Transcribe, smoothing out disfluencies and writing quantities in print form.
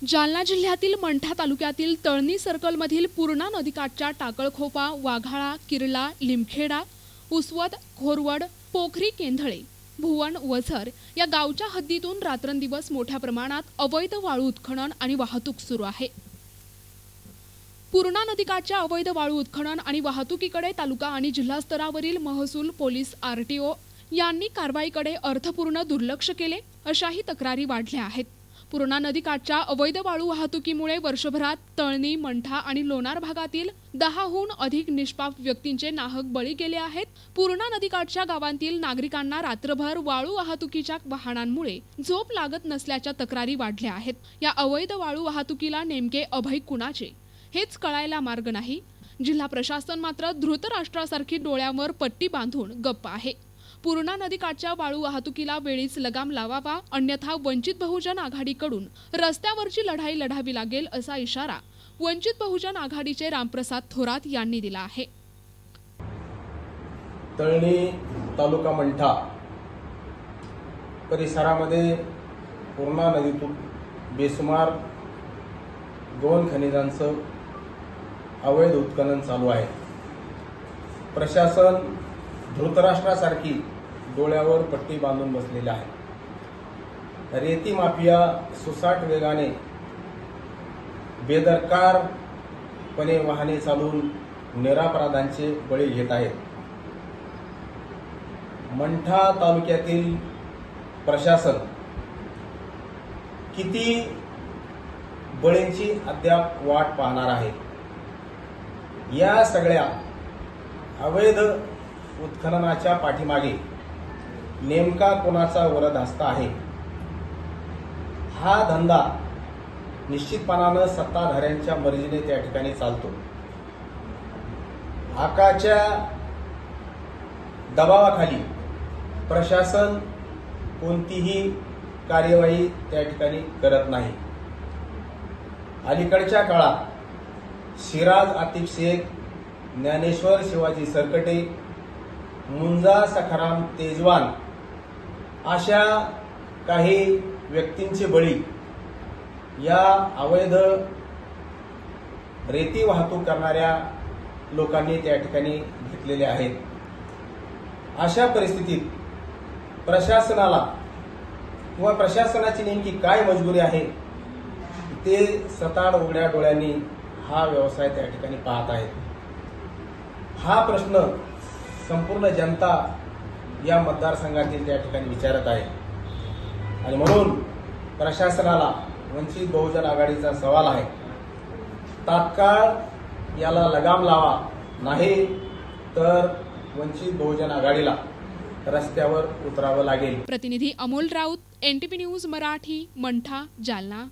जालना जिल्ह्यातील मंठा तालुक्यातील तळणी सर्कलमधील पूर्णा नदीकाठच्या टाकळखोपा, वाघाळा, किर्ला, लिमखेडा, उसवद, खोरवड, पोखरी, केंधळे, भुवन, वझर या गावच्या हद्दीतून रात्रंदिवस मोठ्या प्रमाणात अवैध वाळू उत्खनन आणि वाहतूक सुरू आहे। पूर्णा नदीकाठच्या अवैध वाळू उत्खनन आणि वाहतुकीकडे तालुका आणि जिल्हा स्तरावरील महसूल, पोलीस, आरटीओ यांनी कारवाईकडे अर्थपूर्ण दुर्लक्ष केले अशाही तक्रारी वाढल्या आहेत। पूर्णा नदीकाठच्या अवैध वाळू वाहतुकीमुळे वर्षभरात तळणी, मंठा आणि लोणार भागातील 10हून अधिक निष्पाप व्यक्तींचे नाहक बळी गेले आहेत। पूर्णा नदीकाठच्या गावांतील नागरिकांना रात्रभर वाळू वाहतुकीच्या वाहनांमुळे झोप लागत नसल्याच्या तक्रारी वाढल्या आहेत। या अवैध वाळू वाहतुकीला नेमके अभय कुणाचे हेच कळायला मार्ग नाही। जिल्हा प्रशासन मात्र धृतराष्ट्रासारखी डोळ्यावर पट्टी बांधून गप्प आहे। पूर्णा नदीकाठच्या वाळू वाहतुकीला वेळीच लगाम लावावा, अन्यथा वंचित बहुजन आघाडीकडून रस्त्यावरची लढाई लढावी लागेल असा इशारा वंचित बहुजन आघाडीचे रामप्रसाद थोरात यांनी दिला आहे। तळणी तालुका मंठा परिसरामध्ये पूर्णा नदीतून बेसुमार 2 खनिजांचं अवैध उत्खनन चालू आहे। प्रशासन धृतराष्ट्रासारखी डोळ्यावर पट्टी बांधून बसलेले आहे। रेती माफिया सुसाट वेगाने बेदरकारपणे वाहने चालवून निरापराधांचे बळी घेत आहेत। मंठा तालुक्यातील प्रशासन किती बळींची अद्याप वाट पाहणार आहे? या सगळ्या अवैध उत्खननाच्या पाठीमागे नेमका कोणाचा वरदहस्त आहे? हा धंदा निश्चितपणाने सत्ताधाऱ्यांच्या मर्जीने त्या ठिकाणी चालतो। आकाच्या दबावाखाली प्रशासन कोणतीही कार्यवाही त्या ठिकाणी करत नाही। अलीकडच्या काळात सिराज आतिफ शेख, ज्ञानेश्वर शिवाजी सरकटे, मुंजा सखाराम तेजवान अशा काही व्यक्तींचे बळी या अवैध रेती वाहतूक करणाऱ्या लोकांनी त्या ठिकाणी घेतलेले आहेत। अशा परिस्थितीत प्रशासनाला किंवा प्रशासनाची नेमकी काय मजबुरी आहे ते सताड उघड्या डोळ्यांनी हा व्यवसाय त्या ठिकाणी पाहत आहेत। हा प्रश्न संपूर्ण जनता या मतदारसंघातील त्या ठिकाणी विचारत आहे आणि म्हणून प्रशासनाला वंचित बहुजन आघाडीचा सवाल आहे, तात्काळ याला लगाम लावा, नाही तर वंचित बहुजन आघाडीला रस्त्यावर उतरावं लागेल। प्रतिनिधी अमोल राऊत, NTP न्यूज मराठी, मंठा, जालना।